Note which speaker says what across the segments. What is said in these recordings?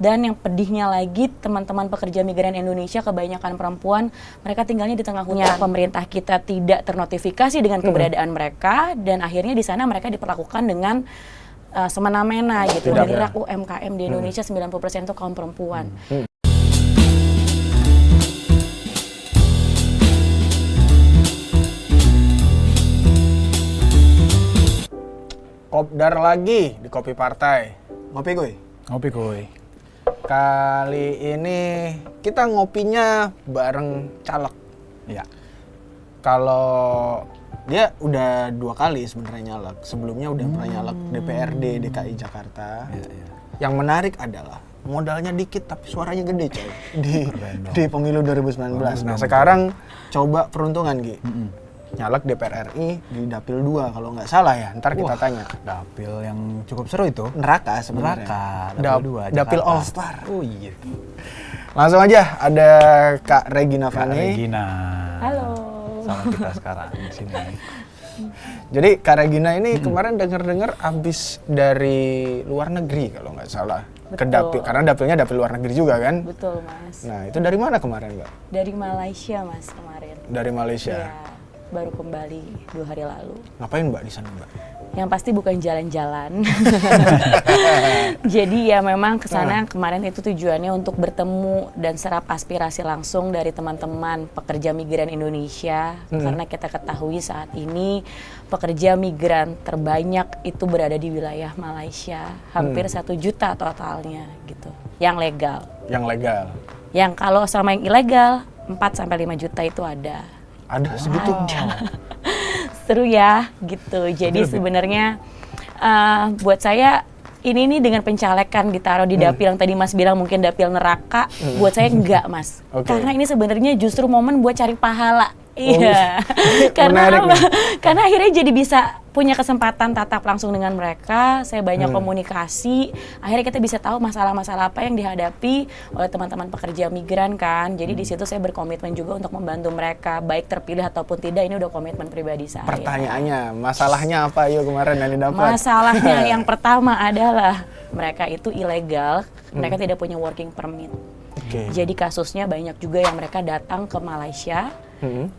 Speaker 1: Dan yang pedihnya lagi, teman-teman pekerja migran Indonesia kebanyakan perempuan, mereka tinggalnya di tengah hutan. Pemerintah kita tidak ternotifikasi dengan keberadaan mereka, dan akhirnya di sana mereka diperlakukan dengan semena-mena gitu. Bergerak UMKM di Indonesia 90% itu kaum perempuan.
Speaker 2: Kopdar lagi di Kopi Partai.
Speaker 3: Ngopi gue.
Speaker 4: Ngopi kuy.
Speaker 2: Kali ini kita ngopinya bareng caleg.
Speaker 4: Ya.
Speaker 2: Kalau dia udah 2 kali sebenarnya nyalek. Sebelumnya udah pernah nyalek DPRD DKI Jakarta.
Speaker 4: Ya.
Speaker 2: Yang menarik adalah modalnya dikit tapi suaranya gede coy di pemilu 2019. Nah sekarang coba peruntungan Gi. Nyalek DPR RI di Dapil 2 kalau nggak salah ya. Ntar kita tanya.
Speaker 4: Dapil yang cukup seru itu.
Speaker 2: Neraka sebenarnya.
Speaker 4: Dapil 2
Speaker 2: Dapil
Speaker 4: Jakarta.
Speaker 2: All Star.
Speaker 4: Oh iya.
Speaker 2: Langsung aja ada Kak Regina
Speaker 4: Kak
Speaker 2: Fani.
Speaker 4: Regina.
Speaker 1: Halo.
Speaker 4: Sama kita sekarang di sini.
Speaker 2: Jadi Kak Regina ini kemarin dengar abis dari luar negeri kalau nggak salah. Ke dapil, karena dapilnya dapil luar negeri juga kan?
Speaker 1: Betul Mas.
Speaker 2: Nah itu dari mana kemarin Mbak?
Speaker 1: Dari Malaysia Mas kemarin.
Speaker 2: Dari Malaysia.
Speaker 1: Ya, baru kembali 2 hari lalu.
Speaker 2: Ngapain Mbak di sana Mbak?
Speaker 1: Yang pasti bukan jalan-jalan. Jadi ya memang kesana kemarin itu tujuannya untuk bertemu dan serap aspirasi langsung dari teman-teman pekerja migran Indonesia. Karena kita ketahui saat ini pekerja migran terbanyak itu berada di wilayah Malaysia. Hampir 1 juta totalnya gitu. Yang legal.
Speaker 2: Yang legal.
Speaker 1: Yang kalau sama yang ilegal 4-5 juta itu ada.
Speaker 2: Ada segitu?
Speaker 1: Seru ya gitu. Jadi sebenarnya buat saya ini nih dengan pencalekan ditaruh di dapil yang tadi Mas bilang mungkin dapil neraka, buat saya enggak Mas. Karena ini sebenarnya justru momen buat cari pahala. Iya. Karena akhirnya jadi bisa punya kesempatan tatap langsung dengan mereka, saya banyak komunikasi, akhirnya kita bisa tahu masalah-masalah apa yang dihadapi oleh teman-teman pekerja migran kan. Jadi di situ saya berkomitmen juga untuk membantu mereka, baik terpilih ataupun tidak, ini udah komitmen pribadi saya.
Speaker 2: Pertanyaannya, masalahnya apa yuk kemarin yang didapat?
Speaker 1: Masalahnya yang pertama adalah mereka itu ilegal, mereka tidak punya working permit. Jadi kasusnya banyak juga yang mereka datang ke Malaysia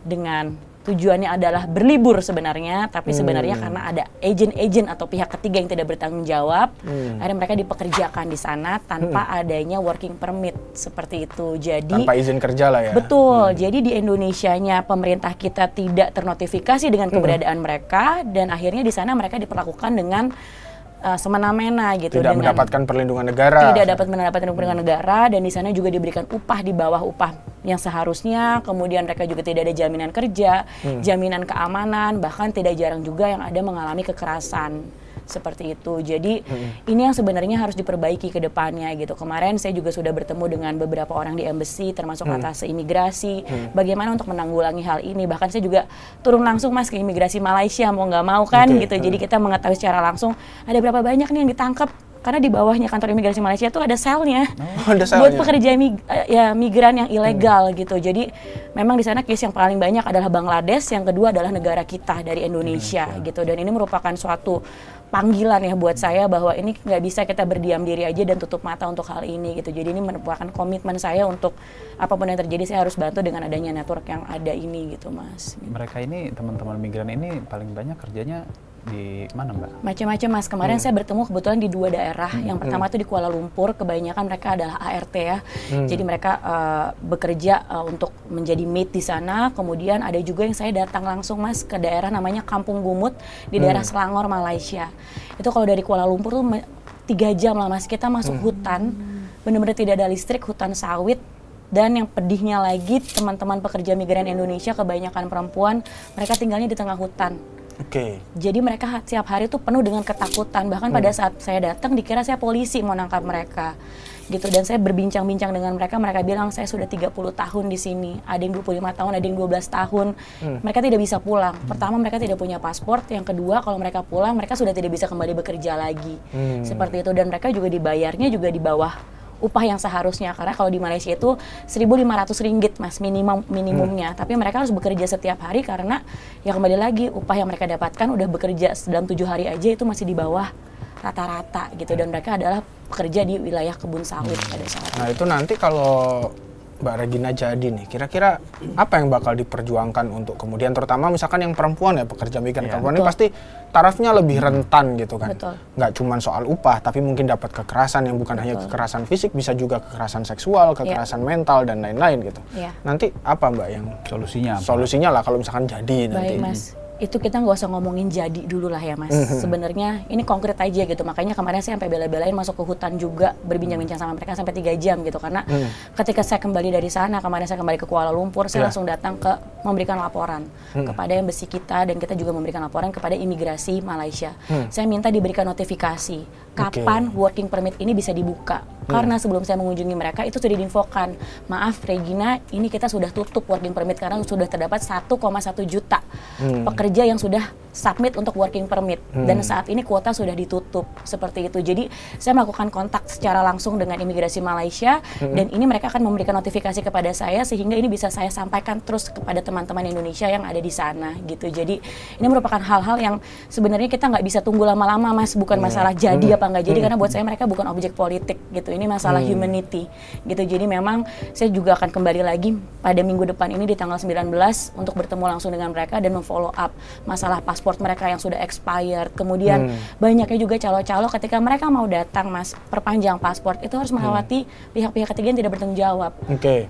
Speaker 1: dengan tujuannya adalah berlibur sebenarnya, tapi sebenarnya karena ada agen-agen atau pihak ketiga yang tidak bertanggung jawab, akhirnya mereka dipekerjakan di sana tanpa adanya working permit seperti itu. Jadi
Speaker 2: tanpa izin kerja lah ya.
Speaker 1: Betul. Jadi di Indonesianya pemerintah kita tidak ternotifikasi dengan keberadaan mereka, dan akhirnya di sana mereka diperlakukan dengan semena-mena gitu,
Speaker 2: tidak mendapatkan perlindungan negara.
Speaker 1: Tidak dapat mendapatkan perlindungan negara, dan di sana juga diberikan upah di bawah upah yang seharusnya. Kemudian mereka juga tidak ada jaminan kerja, jaminan keamanan, bahkan tidak jarang juga yang ada mengalami kekerasan seperti itu. Jadi ini yang sebenarnya harus diperbaiki ke depannya gitu. Kemarin saya juga sudah bertemu dengan beberapa orang di embassy, termasuk atas imigrasi, bagaimana untuk menanggulangi hal ini. Bahkan saya juga turun langsung Mas ke imigrasi Malaysia, mau nggak mau kan gitu. Jadi kita mengetahui secara langsung ada berapa banyak nih yang ditangkap, karena di bawahnya kantor imigrasi Malaysia itu ada selnya, buat pekerja migran yang ilegal gitu. Jadi memang di sana case yang paling banyak adalah Bangladesh, yang kedua adalah negara kita dari Indonesia gitu. Dan ini merupakan suatu panggilan ya buat saya bahwa ini nggak bisa kita berdiam diri aja dan tutup mata untuk hal ini gitu. Jadi ini merupakan komitmen saya untuk apapun yang terjadi saya harus bantu dengan adanya network yang ada ini gitu Mas.
Speaker 4: Mereka ini, teman-teman migran ini paling banyak kerjanya di mana Mbak?
Speaker 1: Macam-macam Mas. Kemarin saya bertemu kebetulan di 2 daerah. Yang pertama itu di Kuala Lumpur, kebanyakan mereka adalah ART ya. Jadi mereka bekerja untuk menjadi maid di sana. Kemudian ada juga yang saya datang langsung Mas ke daerah namanya Kampung Gumut di daerah Selangor, Malaysia. Itu kalau dari Kuala Lumpur tuh 3 jam lah Mas. Kita masuk hutan, benar-benar tidak ada listrik, hutan sawit. Dan yang pedihnya lagi, teman-teman pekerja migran Indonesia kebanyakan perempuan, mereka tinggalnya di tengah hutan. Jadi mereka setiap hari tuh penuh dengan ketakutan. Bahkan pada saat saya datang dikira saya polisi mau nangkap mereka gitu. Dan saya berbincang-bincang dengan mereka, mereka bilang saya sudah 30 tahun di sini. Ada yang 25 tahun, ada yang 12 tahun. Mereka tidak bisa pulang. Pertama mereka tidak punya paspor, yang kedua kalau mereka pulang mereka sudah tidak bisa kembali bekerja lagi. Seperti itu, dan mereka juga dibayarnya juga di bawah upah yang seharusnya, karena kalau di Malaysia itu 1.500 ringgit Mas minimumnya, tapi mereka harus bekerja setiap hari karena ya kembali lagi upah yang mereka dapatkan udah bekerja dalam 7 hari aja itu masih di bawah rata-rata gitu. Dan mereka adalah bekerja di wilayah kebun sawit pada saat itu.
Speaker 2: Nah itu nanti kalau Mbak Regina jadi nih, kira-kira apa yang bakal diperjuangkan untuk kemudian, terutama misalkan yang perempuan ya, pekerja migran perempuan ini pasti tarafnya lebih rentan gitu kan.
Speaker 1: Betul.
Speaker 2: Nggak cuma soal upah, tapi mungkin dapat kekerasan yang bukan hanya kekerasan fisik, bisa juga kekerasan seksual, kekerasan mental dan lain-lain gitu. Nanti apa Mbak yang solusinya lah kalau misalkan jadi nanti?
Speaker 1: Baik Mas, itu kita nggak usah ngomongin jadi dulu lah ya Mas. Sebenarnya ini konkret aja gitu. Makanya kemarin saya sampai bela-belain masuk ke hutan juga, berbincang-bincang sama mereka sampai 3 jam gitu. Karena ketika saya kembali dari sana, kemarin saya kembali ke Kuala Lumpur, saya langsung datang ke memberikan laporan kepada embassy kita, dan kita juga memberikan laporan kepada imigrasi Malaysia. Saya minta diberikan notifikasi kapan working permit ini bisa dibuka. Karena sebelum saya mengunjungi mereka itu sudah diinfokan, maaf Regina, ini kita sudah tutup working permit karena sudah terdapat 1,1 juta pekerja yang sudah submit untuk working permit, dan saat ini kuota sudah ditutup seperti itu. Jadi saya melakukan kontak secara langsung dengan imigrasi Malaysia, dan ini mereka akan memberikan notifikasi kepada saya sehingga ini bisa saya sampaikan terus kepada teman-teman Indonesia yang ada di sana gitu. Jadi ini merupakan hal-hal yang sebenarnya kita nggak bisa tunggu lama-lama Mas, bukan masalah jadi apa nggak jadi, karena buat saya mereka bukan objek politik gitu. Ini masalah humanity gitu. Jadi memang saya juga akan kembali lagi pada minggu depan ini di tanggal 19 untuk bertemu langsung dengan mereka dan memfollow up masalah paspor mereka yang sudah expired. Kemudian banyaknya juga calo-calo ketika mereka mau datang Mas, perpanjang paspor itu harus melewati pihak-pihak ketiga yang tidak bertanggung jawab.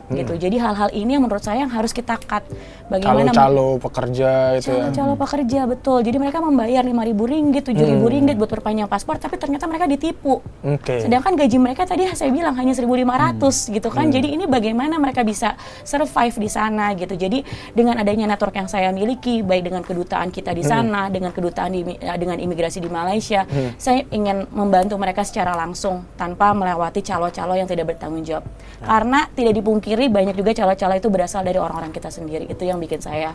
Speaker 1: Gitu. Jadi hal-hal ini yang menurut saya yang harus kita cut. Bagaimana
Speaker 2: calo pekerja itu
Speaker 1: calo pekerja, betul. Jadi mereka membayar 5.000 ringgit, 7.000 ringgit buat perpanjang paspor, tapi ternyata mereka ditipu. Sedangkan gaji mereka tadi saya bilang hanya 1.500 gitu kan. Jadi ini bagaimana mereka bisa survive di sana gitu. Jadi dengan adanya network yang saya miliki, baik dengan kedutaan kita di sana, dengan kedutaan dengan imigrasi di Malaysia, saya ingin membantu mereka secara langsung tanpa melewati calo-calo yang tidak bertanggung jawab. Karena tidak dipungkiri banyak juga calo-calo itu berasal dari orang-orang kita sendiri. Itu yang bikin saya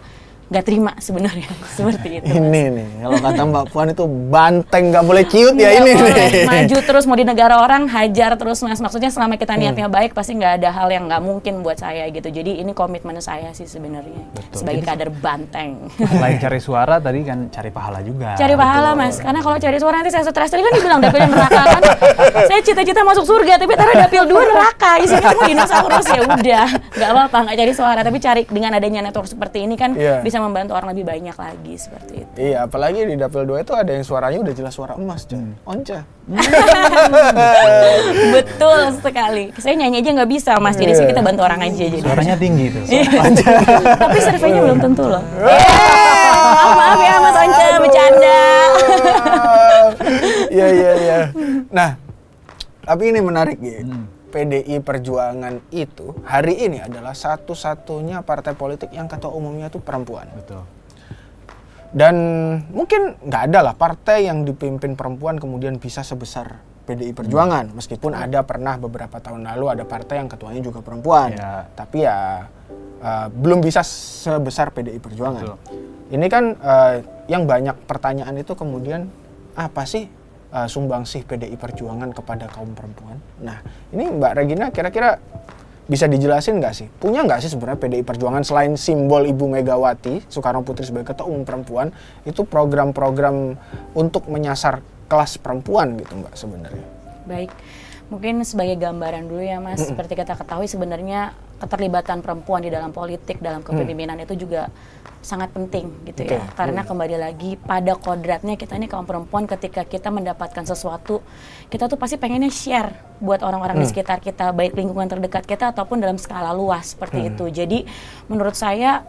Speaker 1: nggak terima sebenarnya seperti itu.
Speaker 2: Ini nih, kalau kata Mbak Puan itu banteng, nggak boleh ciut ya ini nih.
Speaker 1: Maju terus mau di negara orang, hajar terus Mas. Maksudnya selama kita niatnya baik pasti nggak ada hal yang nggak mungkin buat saya gitu. Jadi ini komitmen saya sih sebenarnya sebagai kader banteng.
Speaker 4: Selain cari suara tadi kan cari pahala juga.
Speaker 1: Cari pahala Mas, karena kalau cari suara nanti saya stres. Tadi kan dibilang dapilnya neraka kan. Saya cita-cita masuk surga, tapi karena dapil 2 neraka, isinya semua dinosaurus, ya udah nggak apa-apa, nggak cari suara, tapi cari dengan adanya network seperti ini kan bisa membantu orang lebih banyak lagi seperti itu.
Speaker 2: Iya, apalagi di dapil 2 itu ada yang suaranya udah jelas suara emas, Onca.
Speaker 1: Betul sekali. Saya nyanyi aja nggak bisa Mas, jadi sih kita bantu orang aja. Jadi
Speaker 4: Suaranya tinggi tuh.
Speaker 1: Tapi surveinya belum tentu loh. Maaf ya Mas Onca, bercanda.
Speaker 2: Iya. Nah, tapi ini menarik ya. PDI Perjuangan itu hari ini adalah satu-satunya partai politik yang ketua umumnya itu perempuan.
Speaker 4: Betul.
Speaker 2: Dan mungkin nggak ada lah partai yang dipimpin perempuan kemudian bisa sebesar PDI Perjuangan. Meskipun ada pernah beberapa tahun lalu ada partai yang ketuanya juga perempuan. Tapi ya belum bisa sebesar PDI Perjuangan. Betul. Ini kan yang banyak pertanyaan itu kemudian apa sih sumbangsih PDI Perjuangan kepada kaum perempuan. Nah, ini Mbak Regina kira-kira bisa dijelasin nggak sih? Punya nggak sih sebenarnya PDI Perjuangan selain simbol Ibu Megawati Soekarno Putri sebagai ketua umum perempuan, itu program-program untuk menyasar kelas perempuan gitu Mbak sebenarnya?
Speaker 1: Baik, mungkin sebagai gambaran dulu ya Mas, seperti kita ketahui sebenarnya keterlibatan perempuan di dalam politik, dalam kepemimpinan itu juga sangat penting gitu ya. Karena kembali lagi pada kodratnya kita ini kaum perempuan, ketika kita mendapatkan sesuatu, kita tuh pasti pengennya share buat orang-orang di sekitar kita, baik lingkungan terdekat kita ataupun dalam skala luas seperti itu. Jadi menurut saya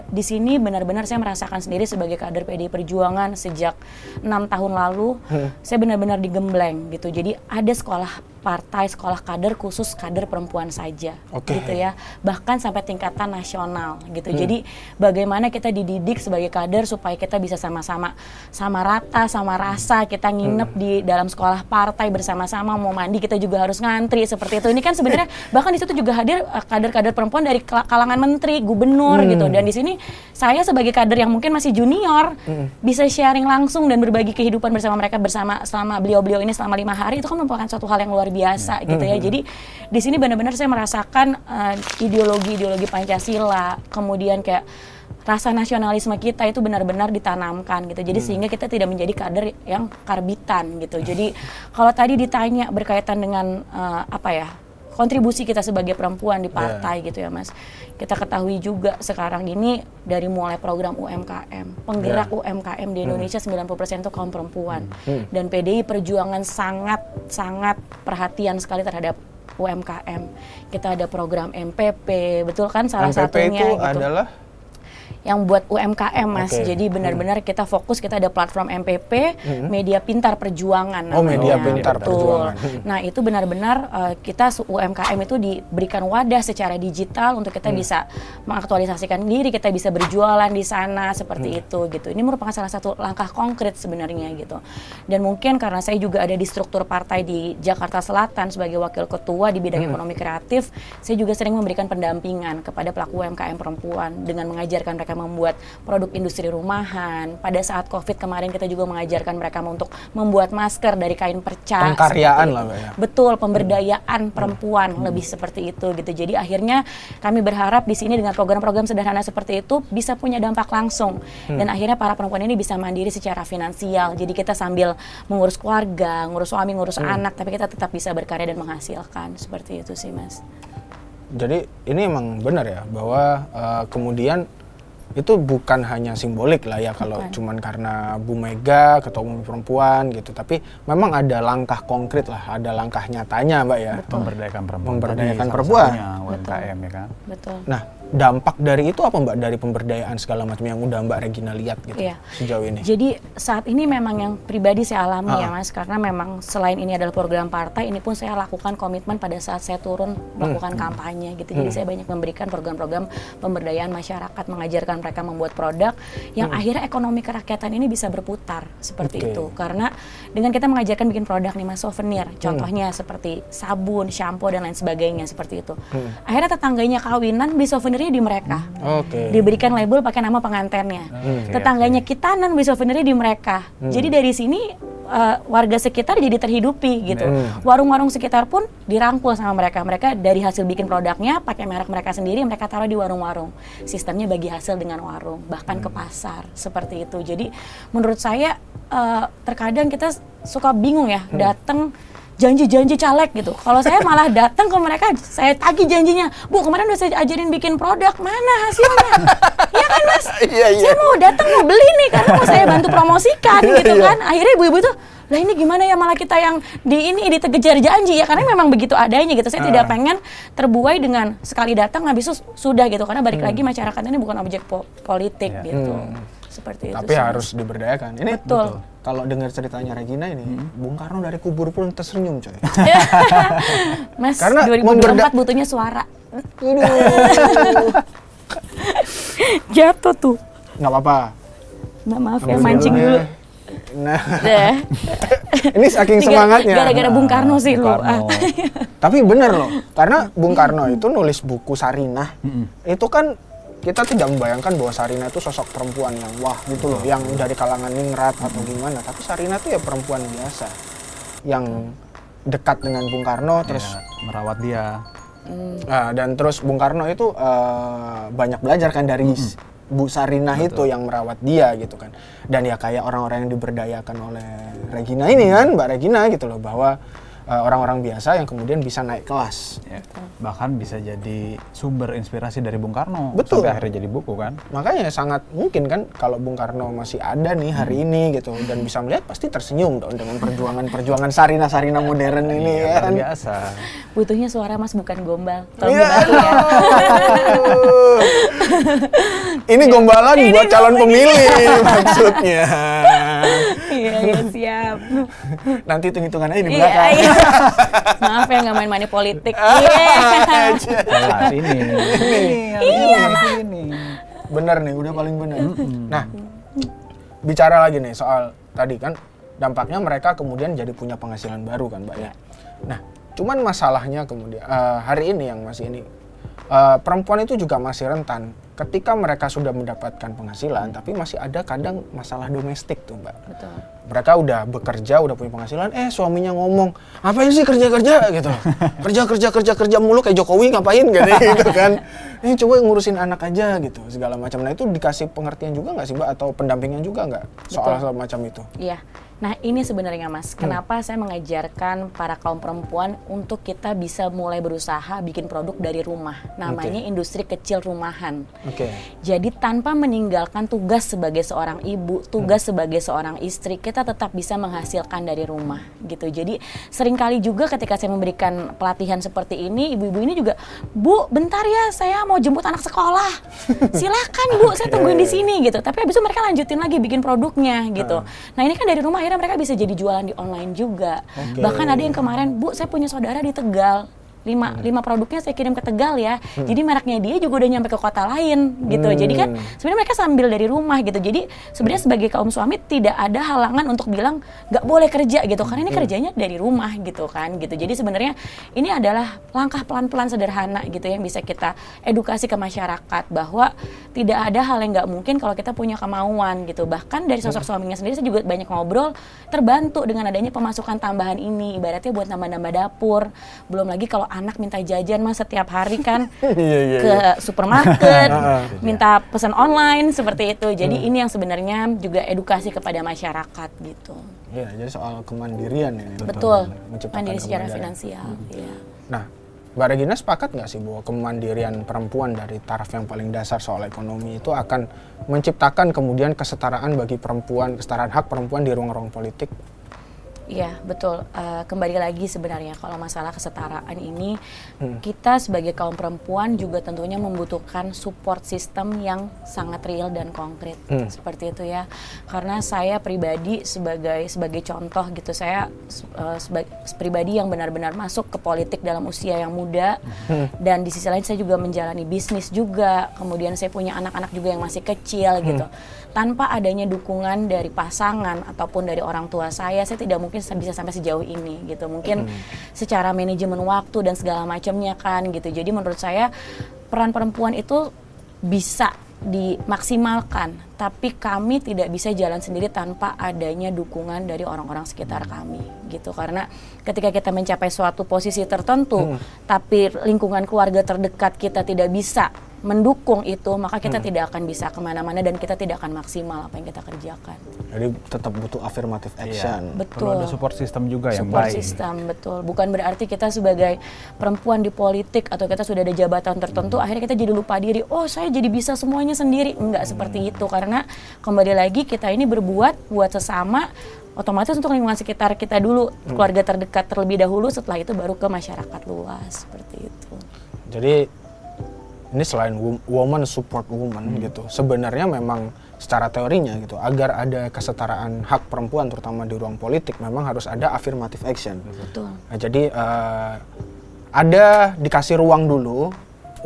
Speaker 1: di sini benar-benar saya merasakan sendiri sebagai kader PDI Perjuangan sejak 6 tahun lalu, saya benar-benar digembleng gitu. Jadi ada sekolah partai, sekolah kader khusus kader perempuan saja, gitu ya. Bahkan sampai tingkatan nasional gitu. Jadi bagaimana kita dididik sebagai kader supaya kita bisa sama-sama, sama rata, sama rasa, kita nginep di dalam sekolah partai bersama-sama, mau mandi kita juga harus ngantri seperti itu. Ini kan sebenarnya bahkan di situ juga hadir kader-kader perempuan dari kalangan menteri, gubernur gitu. Dan di sini saya sebagai kader yang mungkin masih junior bisa sharing langsung dan berbagi kehidupan bersama mereka selama beliau-beliau ini selama 5 hari, itu kan merupakan suatu hal yang luar biasa gitu ya. Jadi di sini benar-benar saya merasakan ideologi Pancasila, kemudian kayak rasa nasionalisme kita itu benar-benar ditanamkan gitu. Jadi sehingga kita tidak menjadi kader yang karbitan gitu. Jadi kalau tadi ditanya berkaitan dengan kontribusi kita sebagai perempuan di partai gitu ya Mas. Kita ketahui juga sekarang ini dari mulai program UMKM, penggerak UMKM di Indonesia 90% itu kaum perempuan. Dan PDI Perjuangan sangat perhatian sekali terhadap UMKM. Kita ada program MPP, betul kan salah
Speaker 2: MPP
Speaker 1: satunya
Speaker 2: itu
Speaker 1: gitu.
Speaker 2: adalah
Speaker 1: Yang buat UMKM Mas.
Speaker 2: Oke.
Speaker 1: Jadi benar-benar kita fokus, kita ada platform MPP, Media Pintar Perjuangan namanya.
Speaker 2: Media Pintar
Speaker 1: Betul.
Speaker 2: Perjuangan.
Speaker 1: Nah, itu benar-benar kita UMKM itu diberikan wadah secara digital untuk kita bisa mengaktualisasikan diri, kita bisa berjualan di sana seperti itu gitu. Ini merupakan salah satu langkah konkret sebenarnya gitu. Dan mungkin karena saya juga ada di struktur partai di Jakarta Selatan sebagai wakil ketua di bidang ekonomi kreatif, saya juga sering memberikan pendampingan kepada pelaku UMKM perempuan dengan mengajarkan mereka membuat produk industri rumahan. Pada saat COVID kemarin kita juga mengajarkan mereka untuk membuat masker dari kain perca.
Speaker 2: Pengkaryaan lah Mbak ya.
Speaker 1: Betul, pemberdayaan perempuan lebih seperti itu gitu. Jadi akhirnya kami berharap di sini dengan program-program sederhana seperti itu bisa punya dampak langsung. Dan akhirnya para perempuan ini bisa mandiri secara finansial. Jadi kita sambil mengurus keluarga, ngurus suami, ngurus anak, tapi kita tetap bisa berkarya dan menghasilkan. Seperti itu sih Mas.
Speaker 2: Jadi ini emang benar ya bahwa kemudian itu bukan hanya simbolik lah ya kalau cuman karena Bu Mega ketua umum perempuan gitu, tapi memang ada langkah konkret lah, ada langkah nyatanya Mbak ya.
Speaker 1: Betul.
Speaker 4: Memberdayakan perempuan.
Speaker 2: Memberdayakan
Speaker 4: Tadi
Speaker 2: perempuan.
Speaker 4: salah satunya UMKM ya kan.
Speaker 1: Betul.
Speaker 2: Nah, dampak dari itu apa Mbak, dari pemberdayaan segala macam yang udah Mbak Regina lihat gitu
Speaker 1: Iya.
Speaker 2: sejauh ini?
Speaker 1: Jadi saat ini memang yang pribadi saya alami ya Mas, karena memang selain ini adalah program partai, ini pun saya lakukan komitmen pada saat saya turun melakukan kampanye gitu. Jadi saya banyak memberikan program-program pemberdayaan masyarakat, mengajarkan mereka membuat produk yang akhirnya ekonomi kerakyatan ini bisa berputar seperti itu. Karena dengan kita mengajarkan bikin produk nih Mas, souvenir, contohnya seperti sabun, shampoo dan lain sebagainya seperti itu. Akhirnya tetangganya kawinan beli souvenirnya di mereka. Diberikan label pakai nama pengantennya. Tetangganya kitanan beli souvenirnya di mereka. Jadi dari sini warga sekitar jadi terhidupi gitu. Warung-warung sekitar pun dirangkul sama mereka. Mereka dari hasil bikin produknya pakai merek mereka sendiri, mereka taruh di warung-warung. Sistemnya bagi hasil dengan warung, bahkan ke pasar seperti itu. Jadi menurut saya terkadang kita suka bingung ya, datang janji-janji caleg gitu. Kalau saya malah datang ke mereka, saya tagih janjinya. Bu, kemarin udah saya ajarin bikin produk, mana hasilnya? Iya kan Mas? Saya mau datang mau beli nih karena mau saya bantu promosikan gitu kan. Akhirnya ibu-ibu tuh, lah ini gimana ya malah kita yang dikejar janji ya, karena memang begitu adanya gitu. Saya tidak pengen terbuai dengan sekali datang habis itu sudah gitu, karena balik lagi masyarakat ini bukan objek politik gitu. Seperti itu.
Speaker 2: Tapi harus diberdayakan. Ini
Speaker 1: betul.
Speaker 2: Kalau dengar ceritanya Regina ini, Bung Karno dari kubur pun tersenyum coy.
Speaker 1: Mas,
Speaker 2: Karena
Speaker 1: 2024 butuhnya suara. Jatuh tuh.
Speaker 2: Nggak apa-apa.
Speaker 1: Nah, maaf ya, mancing dulu.
Speaker 2: Nah, ini saking semangatnya.
Speaker 1: Gara-gara Bung Karno sih lu.
Speaker 2: Tapi bener loh, karena Bung Karno itu nulis buku Sarinah, itu kan kita tidak membayangkan bahwa Sarinah itu sosok perempuan yang wah gitu loh, yang dari kalangan ningrat atau gimana. Tapi Sarinah itu ya perempuan biasa, yang dekat dengan Bung Karno, terus
Speaker 4: merawat dia.
Speaker 2: Dan terus Bung Karno itu banyak belajar kan dari Bu Sarinah itu yang merawat dia gitu kan. Dan ya kayak orang-orang yang diberdayakan oleh Regina ini kan, Mbak Regina gitu loh, bahwa orang-orang biasa yang kemudian bisa naik kelas.
Speaker 4: Ya, bahkan bisa jadi sumber inspirasi dari Bung Karno.
Speaker 2: Betul.
Speaker 4: Sampai akhirnya jadi buku kan.
Speaker 2: Makanya sangat mungkin kan kalau Bung Karno masih ada nih hari ini gitu dan bisa melihat, pasti tersenyum dong dengan perjuangan Sarina modern ini
Speaker 4: ya,
Speaker 2: kan.
Speaker 4: Biasa.
Speaker 1: Butuhnya suara Mas, bukan gombal. Tolong dibantu ya.
Speaker 2: Ini gombalan buat calon pemilih maksudnya.
Speaker 1: Iya, siap.
Speaker 2: Nanti hitung-hitungan aja di
Speaker 1: Iya,
Speaker 2: belakang.
Speaker 1: iya. Maaf ya, nggak main money politik.
Speaker 4: Jelas ini. Ini.
Speaker 2: Bener nih, udah paling bener. Nah, bicara lagi nih soal tadi kan dampaknya mereka kemudian jadi punya penghasilan baru kan Mbak ya. Nah, cuman masalahnya kemudian hari ini yang masih ini perempuan itu juga masih rentan ketika mereka sudah mendapatkan penghasilan, tapi masih ada kadang masalah domestik tuh Mbak.
Speaker 1: Betul.
Speaker 2: Mereka udah bekerja, udah punya penghasilan, suaminya ngomong, ngapain sih kerja gitu. kerja mulu kayak Jokowi ngapain gitu kan. Coba ngurusin anak aja gitu, segala macam. Nah itu dikasih pengertian juga nggak sih Mbak, atau pendampingan juga nggak soal macam itu?
Speaker 1: Iya. Nah ini sebenarnya Mas, kenapa saya mengajarkan para kaum perempuan untuk kita bisa mulai berusaha bikin produk dari rumah. Namanya industri kecil rumahan. Jadi tanpa meninggalkan tugas sebagai seorang ibu, tugas sebagai seorang istri, kita tetap bisa menghasilkan dari rumah gitu. Jadi seringkali juga ketika saya memberikan pelatihan seperti ini, ibu-ibu ini juga, Bu bentar ya saya mau jemput anak sekolah. Silakan Bu, saya tungguin di sini gitu. Tapi habis itu mereka lanjutin lagi bikin produknya gitu. Nah ini kan dari rumah akhirnya mereka bisa jadi jualan di online juga. Bahkan ada yang kemarin, Bu saya punya saudara di Tegal, 5 produknya saya kirim ke Tegal ya. Jadi mereknya dia juga udah nyampe ke kota lain gitu. Jadi kan sebenarnya mereka sambil dari rumah gitu. Jadi sebenarnya sebagai kaum suami tidak ada halangan untuk bilang nggak boleh kerja gitu, karena ini kerjanya dari rumah gitu kan gitu. Jadi sebenarnya ini adalah langkah pelan-pelan sederhana gitu yang bisa kita edukasi ke masyarakat bahwa tidak ada hal yang nggak mungkin kalau kita punya kemauan gitu. Bahkan dari sosok suaminya sendiri saya juga banyak ngobrol, terbantu dengan adanya pemasukan tambahan ini, ibaratnya buat nambah-nambah dapur. Belum lagi kalau anak minta jajan Mas setiap hari kan ke supermarket, minta pesan online seperti itu. Jadi ini yang sebenarnya juga edukasi kepada masyarakat gitu.
Speaker 2: Iya, jadi soal kemandirian ini.
Speaker 1: Betul, mandiri secara finansial. Iya.
Speaker 2: Nah, Mbak Regina sepakat nggak sih bahwa kemandirian perempuan dari taraf yang paling dasar soal ekonomi itu akan menciptakan kemudian kesetaraan bagi perempuan, kesetaraan hak perempuan di ruang-ruang politik?
Speaker 1: Iya betul, kembali lagi sebenarnya kalau masalah kesetaraan ini kita sebagai kaum perempuan juga tentunya membutuhkan support system yang sangat real dan konkret seperti itu ya. Karena saya pribadi sebagai contoh gitu, saya pribadi yang benar-benar masuk ke politik dalam usia yang muda dan di sisi lain saya juga menjalani bisnis juga, kemudian saya punya anak-anak juga yang masih kecil gitu. Tanpa adanya dukungan dari pasangan ataupun dari orang tua saya tidak mungkin bisa sampai sejauh ini gitu. Mungkin secara manajemen waktu dan segala macamnya kan gitu. Jadi menurut saya peran perempuan itu bisa dimaksimalkan, tapi kami tidak bisa jalan sendiri tanpa adanya dukungan dari orang-orang sekitar kami gitu. Karena ketika kita mencapai suatu posisi tertentu, tapi lingkungan keluarga terdekat kita tidak bisa mendukung itu, maka kita tidak akan bisa kemana-mana dan kita tidak akan maksimal apa yang kita kerjakan.
Speaker 2: Jadi tetap butuh affirmative action.
Speaker 1: Betul.
Speaker 4: Perlu ada support system juga yang
Speaker 1: support
Speaker 4: baik.
Speaker 1: system, betul. Bukan berarti kita sebagai perempuan di politik atau kita sudah ada jabatan tertentu, akhirnya kita jadi lupa diri. Oh, saya jadi bisa semuanya sendiri. Enggak seperti itu, karena kembali lagi kita ini berbuat buat sesama, otomatis untuk lingkungan sekitar kita dulu, keluarga terdekat terlebih dahulu, setelah itu baru ke masyarakat luas, seperti itu.
Speaker 2: Jadi ini selain woman support woman gitu, sebenarnya memang secara teorinya gitu, agar ada kesetaraan hak perempuan terutama di ruang politik, memang harus ada affirmative action.
Speaker 1: Betul.
Speaker 2: Nah, jadi ada dikasih ruang dulu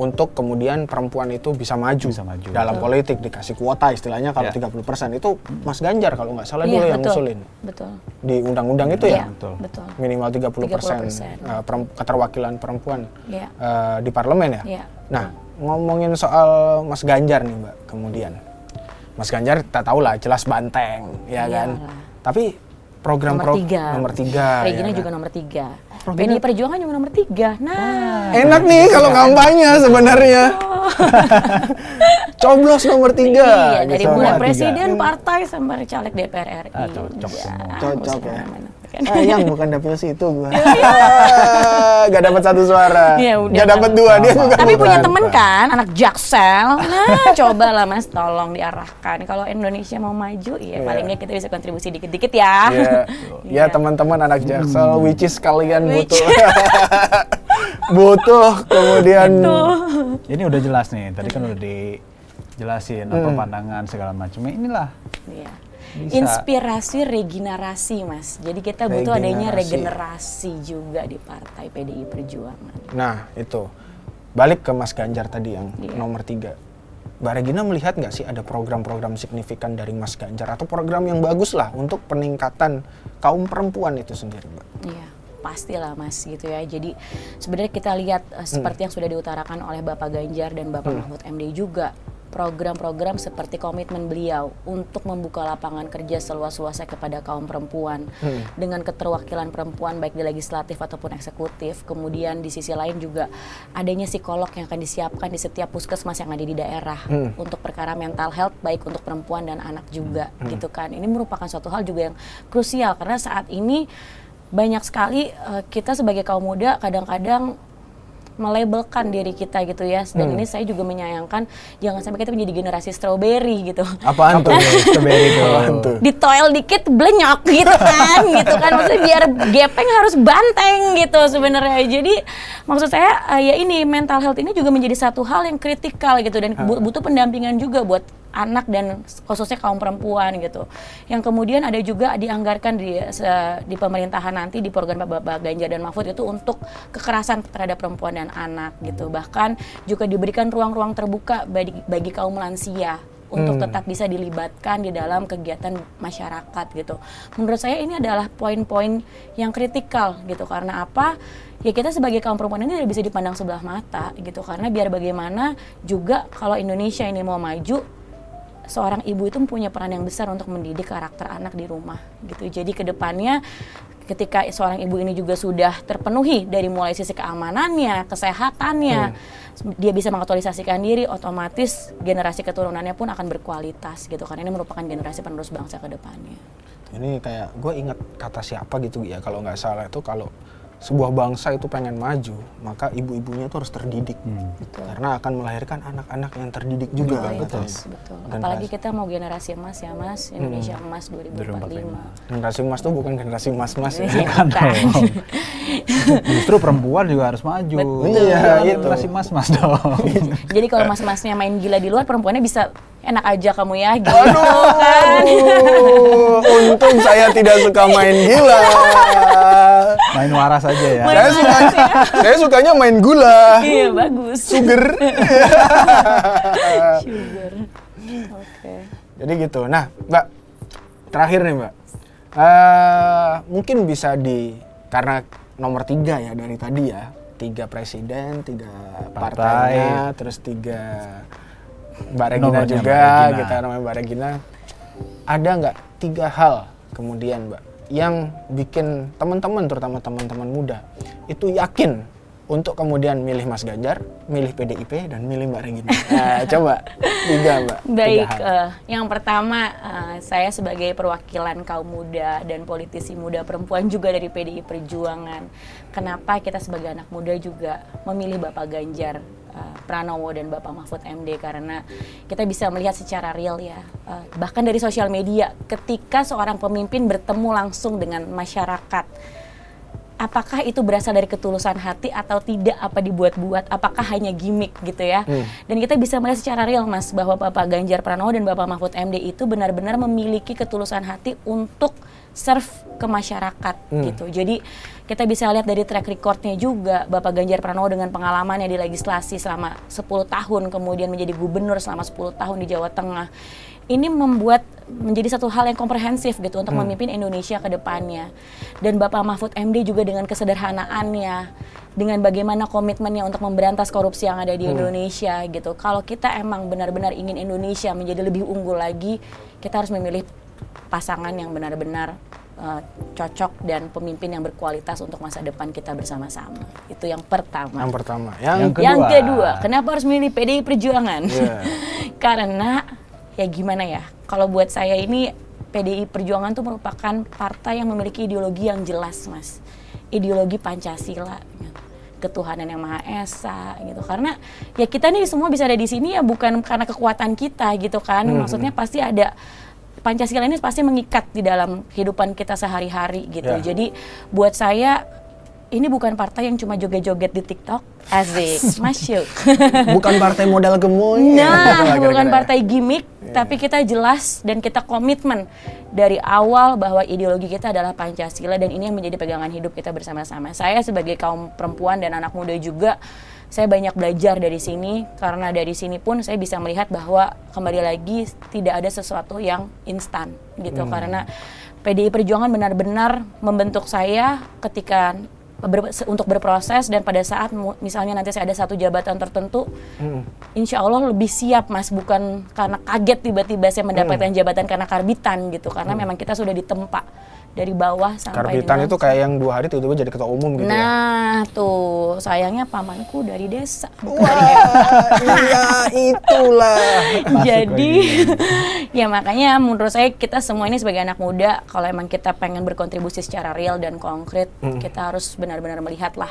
Speaker 2: untuk kemudian perempuan itu bisa maju dalam politik, dikasih kuota istilahnya kalau 30%. Itu Mas Ganjar kalau nggak salah dulu yang ngusulin.
Speaker 1: Betul.
Speaker 2: Di undang-undang itu ya?
Speaker 1: Betul.
Speaker 2: Minimal 30%, keterwakilan perempuan di parlemen ya? Nah, ngomongin soal Mas Ganjar nih Mbak, kemudian Mas Ganjar kita tahu lah jelas banteng, ya kan? Tapi program nomor 3.
Speaker 1: Regina juga nomor 3. PDI Perjuangan juga nomor 3. Nah,
Speaker 2: enak nih kalau kampanye sebenarnya. Coblos nomor 3.
Speaker 1: Iya, dari mulai presiden, partai sampai caleg DPR RI.
Speaker 4: Cocok semua.
Speaker 2: Cocok ya. Sayang bukan dapil situ gua. Gak dapat 1 suara.
Speaker 1: Ya, udah.
Speaker 2: Gak dapat 2 dia juga.
Speaker 1: Tapi punya temen kan, anak Jaksel. Nah, cobalah Mas, tolong diarahkan. Kalau Indonesia mau maju, paling nggak kita bisa kontribusi dikit-dikit ya.
Speaker 2: Ya teman-teman anak Jaksel, which is kalian butuh kemudian.
Speaker 4: Ini udah jelas nih. Tadi kan udah dijelasin apa pandangan segala macamnya. Inilah.
Speaker 1: Iya. Inspirasi regenerasi Mas. Jadi kita butuh adanya regenerasi juga di partai PDI Perjuangan.
Speaker 2: Nah itu, balik ke Mas Ganjar tadi yang nomor 3. Mbak Regina melihat nggak sih ada program-program signifikan dari Mas Ganjar atau program yang bagus lah untuk peningkatan kaum perempuan itu sendiri Mbak?
Speaker 1: Iya, pastilah Mas gitu ya. Jadi sebenarnya kita lihat seperti yang sudah diutarakan oleh Bapak Ganjar dan Bapak Mahfud MD juga. program-program seperti komitmen beliau untuk membuka lapangan kerja seluas-luasnya kepada kaum perempuan dengan keterwakilan perempuan baik di legislatif ataupun eksekutif. Kemudian di sisi lain juga adanya psikolog yang akan disiapkan di setiap puskesmas yang ada di daerah untuk perkara mental health baik untuk perempuan dan anak juga gitu kan. Ini merupakan suatu hal juga yang krusial karena saat ini banyak sekali kita sebagai kaum muda kadang-kadang melabelkan diri kita gitu ya. Dan ini saya juga menyayangkan jangan sampai kita menjadi generasi strawberry gitu.
Speaker 2: Apaan tuh strawberry tuh?
Speaker 1: Ditoel dikit blenyok gitu kan. Gitu kan maksudnya biar gepeng harus banteng gitu sebenarnya. Jadi maksud saya ya ini mental health ini juga menjadi satu hal yang kritikal gitu dan butuh pendampingan juga buat anak dan khususnya kaum perempuan gitu. Yang kemudian ada juga dianggarkan di pemerintahan nanti di program Bapak Ganjar dan Mahfud itu untuk kekerasan terhadap perempuan dan anak gitu. Bahkan juga diberikan ruang-ruang terbuka bagi kaum lansia untuk tetap bisa dilibatkan di dalam kegiatan masyarakat gitu. Menurut saya ini adalah poin-poin yang kritikal gitu. Karena apa? Ya kita sebagai kaum perempuan ini tidak bisa dipandang sebelah mata gitu. Karena biar bagaimana juga kalau Indonesia ini mau maju, seorang ibu itu punya peran yang besar untuk mendidik karakter anak di rumah gitu. Jadi kedepannya ketika seorang ibu ini juga sudah terpenuhi dari mulai sisi keamanannya, kesehatannya, dia bisa mengaktualisasikan diri, otomatis generasi keturunannya pun akan berkualitas gitu. Karena ini merupakan generasi penerus bangsa ke depannya.
Speaker 2: Ini kayak gue ingat kata siapa gitu ya kalau nggak salah itu kalau sebuah bangsa itu pengen maju, maka ibu-ibunya itu harus terdidik. Karena akan melahirkan anak-anak yang terdidik juga.
Speaker 1: Betul. Apalagi kita mau generasi emas ya Mas, Indonesia emas 2045.
Speaker 2: Generasi emas tuh bukan generasi mas-mas ya.
Speaker 4: Justru perempuan juga harus maju.
Speaker 2: Iya,
Speaker 4: generasi mas-mas dong.
Speaker 1: Jadi kalau mas-masnya main gila di luar, perempuannya bisa enak aja kamu ya gitu.
Speaker 2: Untung saya tidak suka main gila.
Speaker 4: Main waras aja ya.
Speaker 2: Saya sukanya main gula.
Speaker 1: Iya, bagus.
Speaker 2: Sugar.
Speaker 1: Sugar. Oke.
Speaker 2: Jadi gitu. Nah, Mbak, terakhir nih Mbak. Mungkin bisa karena nomor 3 ya dari tadi ya. 3 presiden, 3 partainya, terus 3 Mbak Regina juga, kita namanya Mbak Regina. Ada nggak 3 hal kemudian Mbak yang bikin teman-teman, terutama teman-teman muda itu yakin untuk kemudian milih Mas Ganjar, milih PDIP dan milih Mbak Regina? Nah, coba 3 Mbak.
Speaker 1: Baik, yang pertama saya sebagai perwakilan kaum muda dan politisi muda perempuan juga dari PDI Perjuangan. Kenapa kita sebagai anak muda juga memilih Bapak Ganjar Pranowo dan Bapak Mahfud MD? Karena kita bisa melihat secara real ya, bahkan dari sosial media, ketika seorang pemimpin bertemu langsung dengan masyarakat, apakah itu berasal dari ketulusan hati atau tidak, apa dibuat-buat, apakah hanya gimmick gitu ya. Dan kita bisa melihat secara real Mas, bahwa Bapak Ganjar Pranowo dan Bapak Mahfud MD itu benar-benar memiliki ketulusan hati untuk serve ke masyarakat gitu. Jadi kita bisa lihat dari track recordnya juga, Bapak Ganjar Pranowo dengan pengalamannya di legislasi selama 10 tahun, kemudian menjadi gubernur selama 10 tahun di Jawa Tengah. Ini membuat menjadi satu hal yang komprehensif gitu untuk memimpin Indonesia ke depannya. Dan Bapak Mahfud MD juga dengan kesederhanaannya, dengan bagaimana komitmennya untuk memberantas korupsi yang ada di Indonesia gitu. Kalau kita emang benar-benar ingin Indonesia menjadi lebih unggul lagi, kita harus memilih pasangan yang benar-benar cocok dan pemimpin yang berkualitas untuk masa depan kita bersama-sama. Itu yang pertama.
Speaker 2: Yang pertama.
Speaker 1: Yang kedua, kenapa harus memilih PDI Perjuangan? Karena ya gimana ya, kalau buat saya ini PDI Perjuangan tuh merupakan partai yang memiliki ideologi yang jelas Mas. Ideologi Pancasila, ketuhanan yang Maha Esa gitu. Karena ya kita nih semua bisa ada di sini ya bukan karena kekuatan kita gitu kan. Maksudnya pasti ada, Pancasila ini pasti mengikat di dalam kehidupan kita sehari-hari gitu. Jadi buat saya ini bukan partai yang cuma joget-joget di TikTok, asik, masyuk.
Speaker 2: Bukan partai modal gemoy.
Speaker 1: Nah, bukan partai gimmick, tapi kita jelas dan kita komitmen dari awal bahwa ideologi kita adalah Pancasila dan ini yang menjadi pegangan hidup kita bersama-sama. Saya sebagai kaum perempuan dan anak muda juga, saya banyak belajar dari sini, karena dari sini pun saya bisa melihat bahwa kembali lagi tidak ada sesuatu yang instan gitu. Karena PDI Perjuangan benar-benar membentuk saya ketika untuk berproses, dan pada saat misalnya nanti saya ada satu jabatan tertentu, insya Allah lebih siap Mas, bukan karena kaget tiba-tiba saya mendapatkan jabatan karena karbitan gitu, karena memang kita sudah ditempa dari bawah sampai
Speaker 2: karbitan itu kayak yang 2 hari tiba-tiba jadi ketua umum gitu.
Speaker 1: Nah tuh sayangnya pamanku dari desa.
Speaker 2: Wah, iya itulah.
Speaker 1: Jadi ya makanya menurut saya kita semua ini sebagai anak muda, kalau emang kita pengen berkontribusi secara real dan konkret, kita harus benar-benar melihat lah,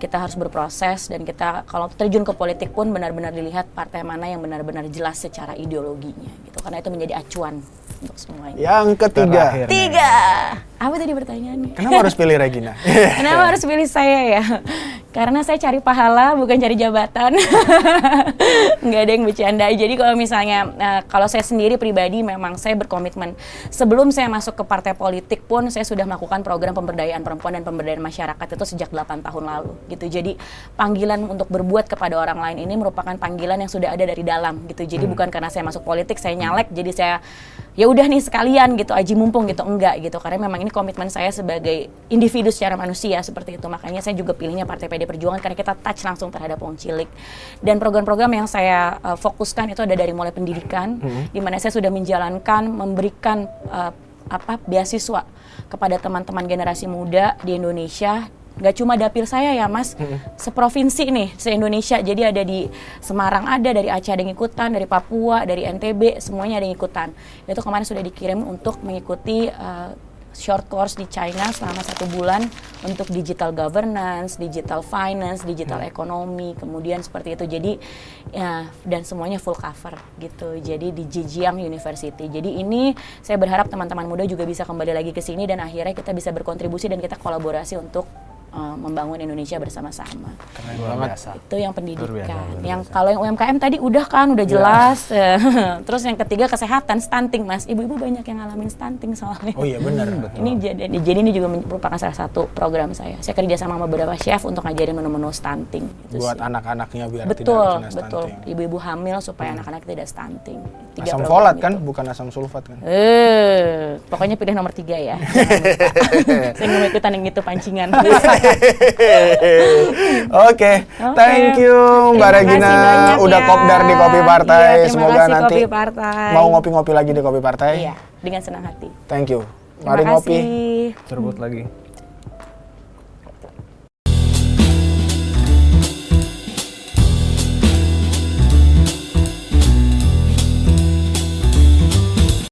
Speaker 1: kita harus berproses, dan kita kalau terjun ke politik pun benar-benar dilihat partai mana yang benar-benar jelas secara ideologinya gitu, karena itu menjadi acuan untuk semuanya.
Speaker 2: Yang ketiga.
Speaker 1: Tiga. Apa tadi pertanyaannya?
Speaker 2: Kenapa harus pilih Regina?
Speaker 1: Kenapa harus pilih saya ya? Karena saya cari pahala, bukan cari jabatan. Nggak ada yang bercanda. Jadi kalau misalnya, kalau saya sendiri pribadi memang saya berkomitmen. Sebelum saya masuk ke partai politik pun, saya sudah melakukan program pemberdayaan perempuan dan pemberdayaan masyarakat itu sejak 8 tahun lalu. Gitu. Jadi panggilan untuk berbuat kepada orang lain ini merupakan panggilan yang sudah ada dari dalam. Gitu. Jadi bukan karena saya masuk politik, saya nyalek, jadi saya ya udah nih sekalian gitu, aji mumpung gitu, enggak gitu. Karena memang ini komitmen saya sebagai individu secara manusia seperti itu. Makanya saya juga pilihnya Partai PD Perjuangan karena kita touch langsung terhadap wong cilik. Dan program-program yang saya fokuskan itu ada dari mulai pendidikan, di mana saya sudah menjalankan, memberikan beasiswa kepada teman-teman generasi muda di Indonesia. Gak cuma dapil saya ya Mas, seprovinsi nih, se-Indonesia. Jadi ada di Semarang, ada dari Aceh ada yang ikutan, dari Papua, dari NTB, semuanya ada yang ikutan. Itu kemarin sudah dikirim untuk mengikuti short course di China selama 1 bulan untuk digital governance, digital finance, digital economy, kemudian seperti itu. Jadi ya, dan semuanya full cover gitu. Jadi di Zhejiang University. Jadi ini saya berharap teman-teman muda juga bisa kembali lagi ke sini, dan akhirnya kita bisa berkontribusi dan kita kolaborasi untuk membangun Indonesia bersama-sama.
Speaker 4: Keren banget.
Speaker 1: Itu yang pendidikan.
Speaker 4: Luar biasa.
Speaker 1: Yang kalau yang UMKM tadi udah jelas. Terus yang ketiga kesehatan, stunting Mas. Ibu-ibu banyak yang ngalamin stunting soalnya.
Speaker 2: Oh iya benar.
Speaker 1: Ini jadi ini juga merupakan salah satu program saya. Saya kerja sama beberapa chef untuk ngajarin menu-menu stunting. Gitu
Speaker 2: Buat
Speaker 1: sih.
Speaker 2: anak-anaknya biar
Speaker 1: Betul,
Speaker 2: tidak kena
Speaker 1: betul.
Speaker 2: stunting.
Speaker 1: Ibu-ibu hamil supaya anak-anak tidak stunting. 3
Speaker 2: Asam
Speaker 1: program
Speaker 2: folat
Speaker 1: itu.
Speaker 2: kan, bukan asam sulfat kan?
Speaker 1: Pokoknya pilih nomor 3 ya. Saya nggak mau ikutan yang itu pancingan.
Speaker 2: Oke, thank you Mbak Regina udah kopdar di Kopi Partai.
Speaker 1: Iya, terima
Speaker 2: Semoga
Speaker 1: kasih,
Speaker 2: nanti
Speaker 1: Kopi Partai.
Speaker 2: mau ngopi-ngopi lagi di Kopi Partai.
Speaker 1: Iya, dengan senang hati.
Speaker 2: Thank you.
Speaker 1: Terima
Speaker 2: Mari ngopi.
Speaker 1: kasih.
Speaker 4: Cerbut lagi.